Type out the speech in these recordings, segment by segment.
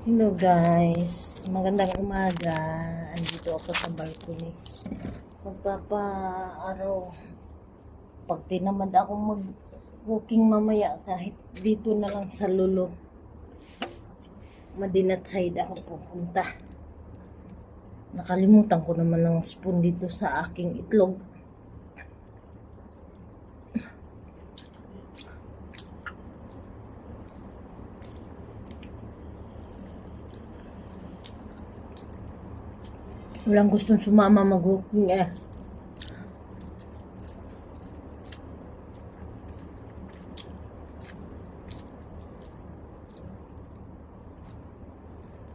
Hello guys, magandang umaga. Andito ako sa balcony. Magpapa-araw. Pag tinamad ako mag-walking mamaya kahit dito na lang sa Lulo. Madinat side ako pupunta. Nakalimutan ko naman ng spoon dito sa aking itlog. Walang gustong sumama mag-walking eh.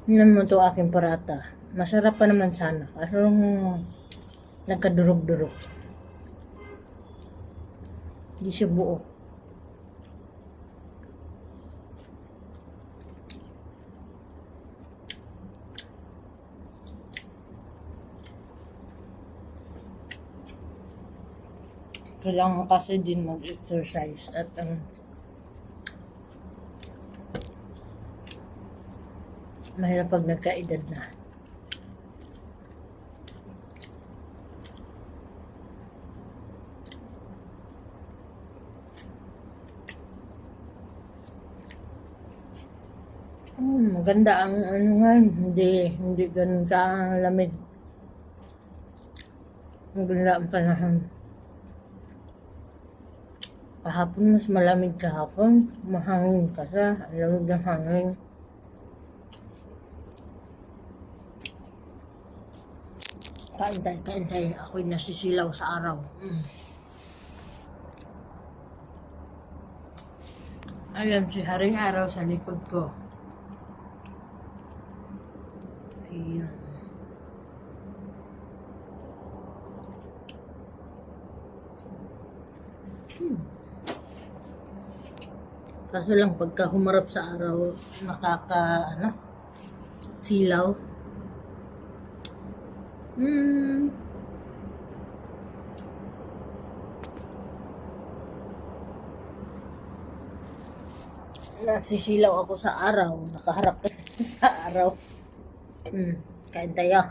Tingnan mo to aking parata. Masarap pa naman sana. Kaso nagkadurog-durog. Hindi siya buo. Kailangan kasi din mag-exercise at mahirap pag nagkaedad na. Maganda ang ano nga, hindi ganun kalamig. Maganda ang panahon. Kahapon mas malamig kahapon, mahangin kasi, ang lamig ng hangin. Kain tayo, ako'y nasisilaw sa araw. Ayan si Haring Araw sa likod ko. Ayan. Kaso lang pagka humarap sa araw, silaw. Nasisilaw ako sa araw, nakaharap sa araw. Kain tayo.